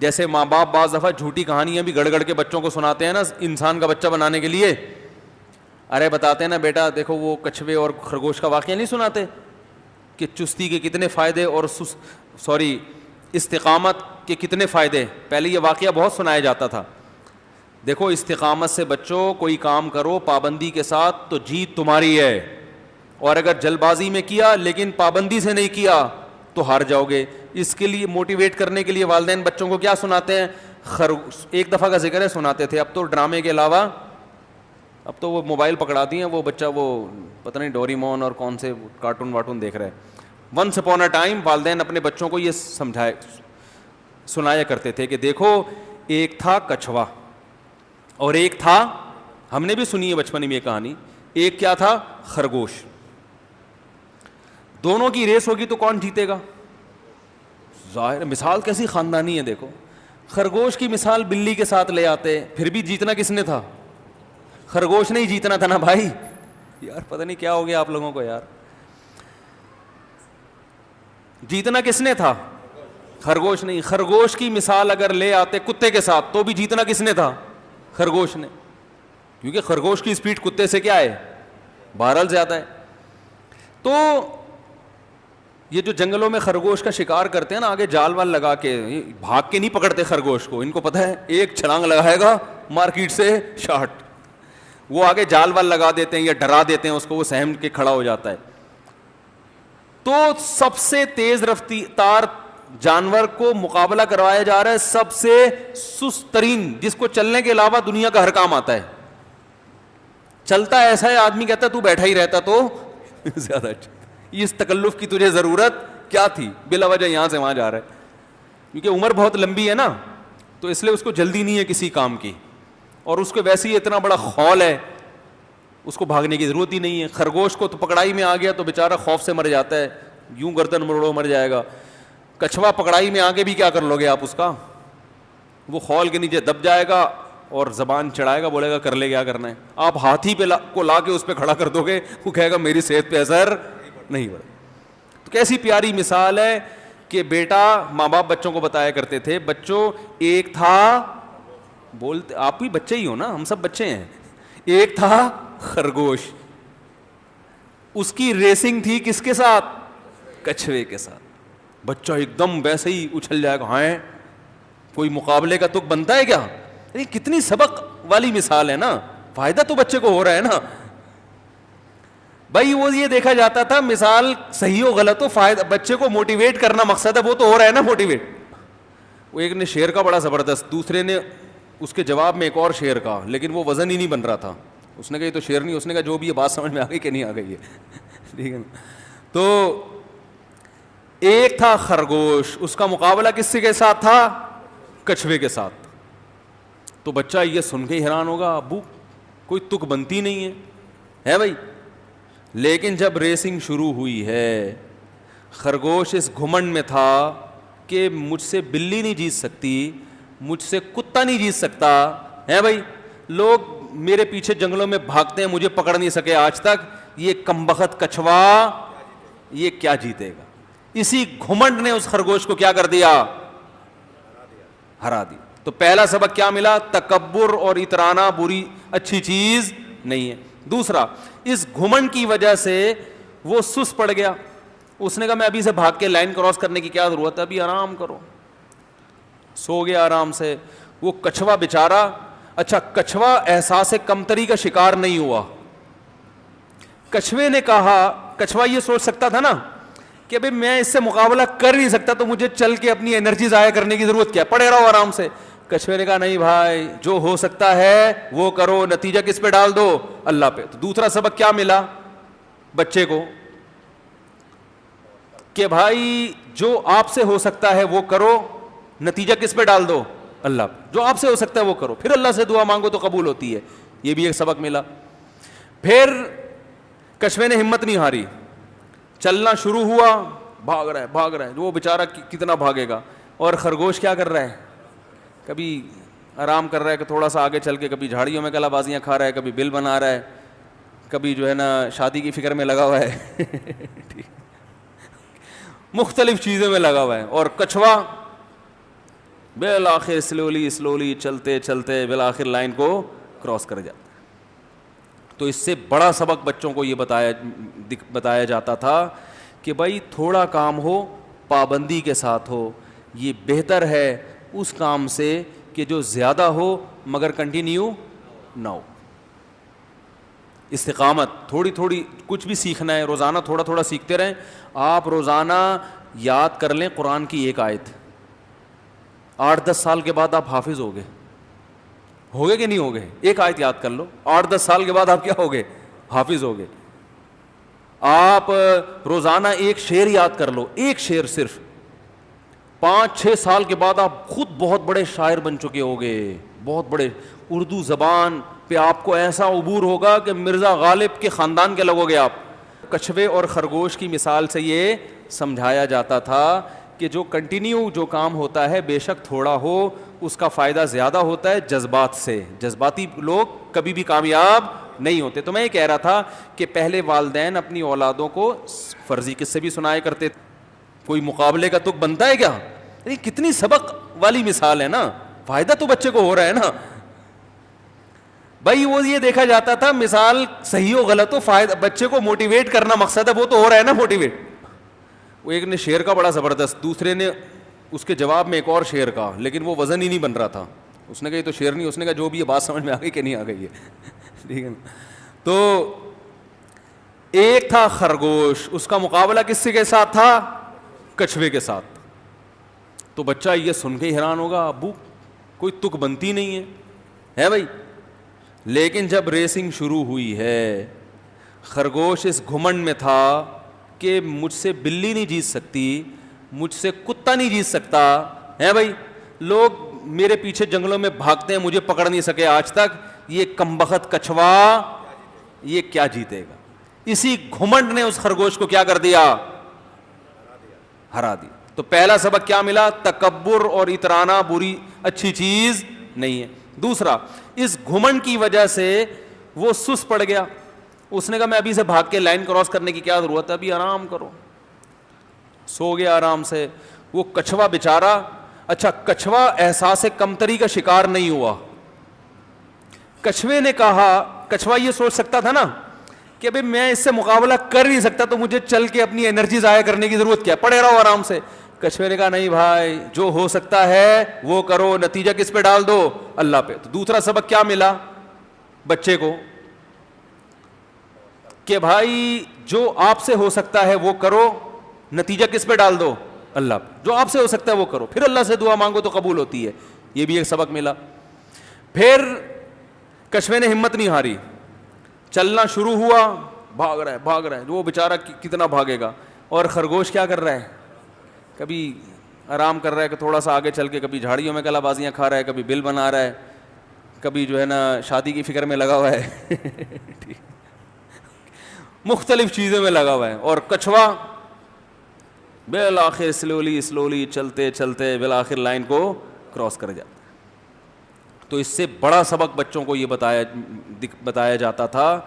جیسے ماں باپ بعض دفعہ جھوٹی کہانیاں بھی گڑ گڑ کے بچوں کو سناتے ہیں نا انسان کا بچہ بنانے کے لیے. ارے بتاتے ہیں نا بیٹا دیکھو وہ کچھوے اور خرگوش کا واقعہ نہیں سناتے کہ چستی کے کتنے فائدے اور استقامت کے کتنے فائدے. پہلے یہ واقعہ بہت سنایا جاتا تھا. دیکھو استقامت سے بچوں کوئی کام کرو پابندی کے ساتھ تو جیت تمہاری ہے, اور اگر جلد بازی میں کیا لیکن پابندی سے نہیں کیا تو ہار جاؤ گے. اس کے لیے موٹیویٹ کرنے کے لیے والدین بچوں کو کیا سناتے ہیں, ایک دفعہ کا ذکر ہے سناتے تھے, اب تو ڈرامے کے علاوہ اب تو وہ موبائل پکڑا دی ہیں, وہ بچہ وہ پتہ نہیں ڈوریمون اور کون سے کارٹون وارٹون دیکھ رہے ہیں. ونس اپون اے ٹائم والدین اپنے بچوں کو یہ سنایا کرتے تھے کہ دیکھو ایک تھا کچھوا اور ایک تھا, ہم نے بھی سنی ہے بچپن میں یہ کہانی, ایک کیا تھا خرگوش. دونوں کی ریس ہوگی تو کون جیتے گا؟ ظاہر مثال کیسی خاندانی ہے. دیکھو خرگوش کی مثال بلی کے ساتھ لے آتے, پھر بھی جیتنا کس نے تھا؟ خرگوش نے ہی جیتنا تھا نا بھائی. یار پتہ نہیں کیا ہو گیا آپ لوگوں کو یار, جیتنا کس نے تھا؟ خرگوش نہیں. خرگوش کی مثال اگر لے آتے کتے کے ساتھ تو بھی جیتنا کس نے تھا؟ خرگوش نے, کیونکہ خرگوش کی سپیڈ کتے سے کیا ہے؟ بہرحال زیادہ ہے. تو یہ جو جنگلوں میں خرگوش کا شکار کرتے ہیں نا, آگے جال وال لگا کے, بھاگ کے نہیں پکڑتے خرگوش کو, ان کو پتہ ہے ایک چھلانگ لگائے گا مارکیٹ سے شارٹ, وہ آگے جال وال لگا دیتے ہیں یا ڈرا دیتے ہیں اس کو, وہ سہم کے کھڑا ہو جاتا ہے. تو سب سے تیز رفتار جانور کو مقابلہ کروایا جا رہا ہے سب سے سست ترین, جس کو چلنے کے علاوہ دنیا کا ہر کام آتا ہے. چلتا ایسا ہے آدمی کہتا ہے تو بیٹھا ہی رہتا تو زیادہ اچھا. اس تکلف کی تجھے ضرورت کیا تھی, بلا وجہ یہاں سے وہاں جا رہا ہے. کیونکہ عمر بہت لمبی ہے نا, تو اس لیے اس کو جلدی نہیں ہے کسی کام کی, اور اس کو ویسے ہی اتنا بڑا خول ہے, اس کو بھاگنے کی ضرورت ہی نہیں ہے. خرگوش کو تو پکڑائی میں آ گیا تو بیچارہ خوف سے مر جاتا ہے, یوں گردن مروڑو مر جائے گا. کچھوا پکڑائی میں آگے بھی کیا کر لو گے آپ اس کا, وہ خول کے نیچے دب جائے گا اور زبان چڑھائے گا, بولے گا کر لے کیا کرنا ہے. آپ ہاتھی پہ کو لا کے اس پہ کھڑا کر دو گے, وہ کہے گا میری صحت پہ اثر نہیں پڑا. تو کیسی پیاری مثال ہے کہ بیٹا ماں باپ بچوں کو بتایا کرتے تھے, بچوں ایک تھا, بولتے آپ بھی بچے ہی ہو نا, ہم سب بچے ہیں, ایک تھا خرگوش, اس کی ریسنگ تھی کس کے ساتھ؟ کچھوے کے ساتھ. بچہ ایک دم ویسے ہی اچھل جائے گا, ہاں کوئی مقابلے کا تک بنتا ہے کیا؟ کتنی سبق والی مثال ہے نا, فائدہ تو بچے کو ہو رہا ہے نا بھائی. وہ یہ دیکھا جاتا تھا مثال صحیح ہو غلط ہو, فائدہ بچے کو موٹیویٹ کرنا مقصد ہے, وہ تو ہو رہا ہے نا موٹیویٹ. وہ ایک نے شعر کا بڑا زبردست, دوسرے نے اس کے جواب میں ایک اور شعر کا, لیکن وہ وزن ہی نہیں بن رہا تھا. اس نے کہا یہ تو شعر نہیں, اس نے کہا جو بھی یہ بات سمجھ میں آ گئی کہ نہیں آ گئی ہے, ٹھیک ہے نا. تو ایک تھا خرگوش, اس کا مقابلہ کس کے ساتھ تھا؟ کچھوے کے ساتھ. تو بچہ یہ سن کے ہی حیران ہوگا, ابو کوئی تک بنتی نہیں ہے بھائی. لیکن جب ریسنگ شروع ہوئی ہے, خرگوش اس گھمنڈ میں تھا کہ مجھ سے بلی نہیں جیت سکتی, مجھ سے کتا نہیں جیت سکتا ہے بھائی. لوگ میرے پیچھے جنگلوں میں بھاگتے ہیں, مجھے پکڑ نہیں سکے آج تک, یہ کمبخت کچھوا یہ کیا جیتے گا. اسی گھمنڈ نے اس خرگوش کو کیا کر دیا؟ ہرا دیا. تو پہلا سبق کیا ملا؟ تکبر اور اترانا بری اچھی چیز نہیں ہے. دوسرا, اس گھمنڈ کی وجہ سے وہ سست پڑ گیا. اس نے کہا میں ابھی سے بھاگ کے لائن کراس کرنے کی کیا ضرورت ہے, ابھی آرام کرو. سو گیا آرام سے. وہ کچھوا بیچارہ, اچھا کچھوا احساس کمتری کا شکار نہیں ہوا. کچھوے نے کہا, کچھوا یہ سوچ سکتا تھا نا کہ ابھی میں اس سے مقابلہ کر نہیں سکتا, تو مجھے چل کے اپنی انرجی ضائع کرنے کی ضرورت کیا, پڑے رہو آرام سے. کچھوے نے کہا نہیں بھائی, جو ہو سکتا ہے وہ کرو, نتیجہ کس پہ ڈال دو؟ اللہ پہ. تو دوسرا سبق کیا ملا بچے کو کہ بھائی جو آپ سے ہو سکتا ہے وہ کرو, نتیجہ کس پہ ڈال دو؟ اللہ پہ. جو آپ سے ہو سکتا ہے وہ کرو, پھر اللہ سے دعا مانگو تو قبول ہوتی ہے. یہ بھی ایک سبق ملا. پھر کچھوے نے ہمت نہیں ہاری, چلنا شروع ہوا, بھاگ رہا ہے. وہ بیچارہ کتنا بھاگے گا. اور خرگوش کیا کر رہا ہے؟ کبھی آرام کر رہا ہے کہ تھوڑا سا آگے چل کے, کبھی جھاڑیوں میں کلا بازیاں کھا رہا ہے, کبھی بل بنا رہا ہے, کبھی جو ہے نا شادی کی فکر میں لگا ہوا ہے مختلف چیزوں میں لگا ہوا ہے. اور کچھوا بالآخر سلولی چلتے چلتے بالآخر لائن کو کراس کر جاتا. تو اس سے بڑا سبق بچوں کو یہ بتایا جاتا تھا کہ بھائی تھوڑا کام ہو پابندی کے ساتھ ہو, یہ بہتر ہے اس کام سے کہ جو زیادہ ہو مگر کنٹینیو نہ ہو. استقامت, تھوڑی تھوڑی کچھ بھی سیکھنا ہے, روزانہ تھوڑا تھوڑا سیکھتے رہیں. آپ روزانہ یاد کر لیں قرآن کی ایک آیت, 8-10 سال کے بعد آپ حافظ ہو گئے کہ نہیں ہو گئے؟ ایک آیت یاد کر لو, 8-10 سال کے بعد آپ کیا ہو گئے؟ حافظ ہو گئے. آپ روزانہ ایک شعر یاد کر لو, ایک شعر صرف, 5-6 سال کے بعد آپ خود بہت بڑے شاعر بن چکے ہو گئے, بہت بڑے. اردو زبان پہ آپ کو ایسا عبور ہوگا کہ مرزا غالب کے خاندان کے لگو گے آپ. کچھوے اور خرگوش کی مثال سے یہ سمجھایا جاتا تھا کہ جو کنٹینیو جو کام ہوتا ہے بے شک تھوڑا ہو اس کا فائدہ زیادہ ہوتا ہے جذبات سے. جذباتی لوگ کبھی بھی کامیاب نہیں ہوتے. تو میں یہ کہہ رہا تھا کہ پہلے والدین اپنی اولادوں کو فرضی قصے بھی سنایا کرتے تھے. کوئی مقابلے کا تک بنتا ہے کیا؟ کتنی سبق والی مثال ہے نا, فائدہ تو بچے کو ہو رہا ہے نا بھائی. وہ یہ دیکھا جاتا تھا مثال صحیح ہو غلط ہو, فائدہ بچے کو موٹیویٹ کرنا مقصد ہے, وہ تو ہو رہا ہے نا موٹیویٹ. وہ ایک نے شعر کا بڑا زبردست, دوسرے نے اس کے جواب میں ایک اور شعر کا, لیکن وہ وزن ہی نہیں بن رہا تھا. اس نے کہا یہ تو شعر نہیں, اس نے کہا جو بھی یہ بات سمجھ میں آ گئی کہ نہیں آ گئی ہے ٹھیک ہے نا. تو ایک تھا خرگوش, اس کا مقابلہ کس کے ساتھ تھا؟ کچھوے کے ساتھ. تو بچہ یہ سن کے حیران ہوگا, ابو کوئی تک بنتی نہیں ہے بھائی. لیکن جب ریسنگ شروع ہوئی ہے, خرگوش اس گھمنڈ میں تھا کہ مجھ سے بلی نہیں جیت سکتی, مجھ سے کتا نہیں جیت سکتا ہے بھائی. لوگ میرے پیچھے جنگلوں میں بھاگتے ہیں, مجھے پکڑ نہیں سکے آج تک, یہ کمبخت کچھوا یہ کیا جیتے گا. اسی گھمنڈ نے اس خرگوش کو کیا کر دیا؟ ہرا دیا. تو پہلا سبق کیا ملا؟ تکبر اور اترانا بری اچھی چیز نہیں ہے. دوسرا, اس گھمنڈ کی وجہ سے وہ سست پڑ گیا. اس نے کہا میں ابھی سے بھاگ کے لائن کراس کرنے کی کیا ضرورت ہے, ابھی آرام کرو. سو گیا آرام سے. وہ کچھوا بیچارہ, اچھا کچھوا احساس کمتری کا شکار نہیں ہوا. کچھوے نے کہا, کچھوا یہ سوچ سکتا تھا نا کہ ابھی میں اس سے مقابلہ کر نہیں سکتا تو مجھے چل کے اپنی انرجی ضائع کرنے کی ضرورت کیا, پڑے رہو آرام سے. کچھوے نے کہا نہیں بھائی, جو ہو سکتا ہے وہ کرو, نتیجہ کس پہ ڈال دو؟ اللہ پہ. تو دوسرا سبق کیا ملا بچے کو کہ بھائی جو آپ سے ہو سکتا ہے وہ کرو, نتیجہ کس پہ ڈال دو؟ اللہ پہ. جو آپ سے ہو سکتا ہے وہ کرو, پھر اللہ سے دعا مانگو تو قبول ہوتی ہے. یہ بھی ایک سبق ملا. پھر کچھوے نے ہمت نہیں ہاری, چلنا شروع ہوا, بھاگ رہا ہے. وہ بیچارہ کتنا بھاگے گا. اور خرگوش کیا کر رہا ہے؟ کبھی آرام کر رہا ہے کہ تھوڑا سا آگے چل کے, کبھی جھاڑیوں میں کلا بازیاں کھا رہا ہے, کبھی بل بنا رہا ہے, کبھی جو ہے نا شادی کی فکر میں لگا ہوا ہے مختلف چیزوں میں لگا ہوا ہے. اور کچھوا بالآخر سلولی چلتے چلتے بالآخر لائن کو کراس کر جاتا. تو اس سے بڑا سبق بچوں کو یہ بتایا جاتا تھا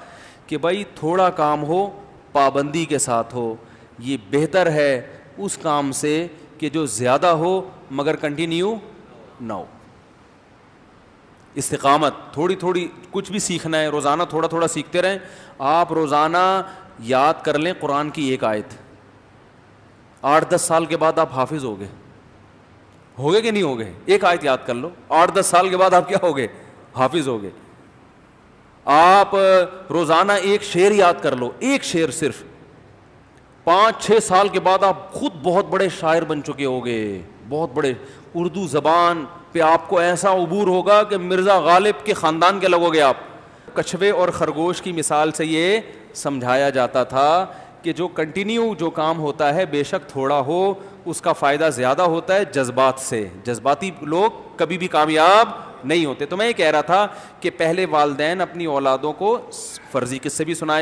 کہ بھائی تھوڑا کام ہو پابندی کے ساتھ ہو, یہ بہتر ہے اس کام سے کہ جو زیادہ ہو مگر کنٹینیو نہ ہو. استقامت, تھوڑی تھوڑی کچھ بھی سیکھنا ہے, روزانہ تھوڑا تھوڑا سیکھتے رہیں. آپ روزانہ یاد کر لیں قرآن کی ایک آیت, 8-10 سال کے بعد آپ حافظ ہو گئے کہ نہیں ہو گئے؟ ایک آیت یاد کر لو, 8-10 سال کے بعد آپ کیا ہو گئے؟ حافظ ہو گئے. آپ روزانہ ایک شعر یاد کر لو, ایک شعر صرف, 5-6 سال کے بعد آپ خود بہت بڑے شاعر بن چکے ہو گئے, بہت بڑے. اردو زبان پہ آپ کو ایسا عبور ہوگا کہ مرزا غالب کے خاندان کے لگو گے آپ. کچھوے اور خرگوش کی مثال سے یہ سمجھایا جاتا تھا کہ جو کنٹینیو جو کام ہوتا ہے بے شک تھوڑا ہو اس کا فائدہ زیادہ ہوتا ہے جذبات سے. جذباتی لوگ کبھی بھی کامیاب نہیں ہوتے. تو میں یہ کہہ رہا تھا کہ پہلے والدین اپنی اولادوں کو فرضی قصے بھی سنائے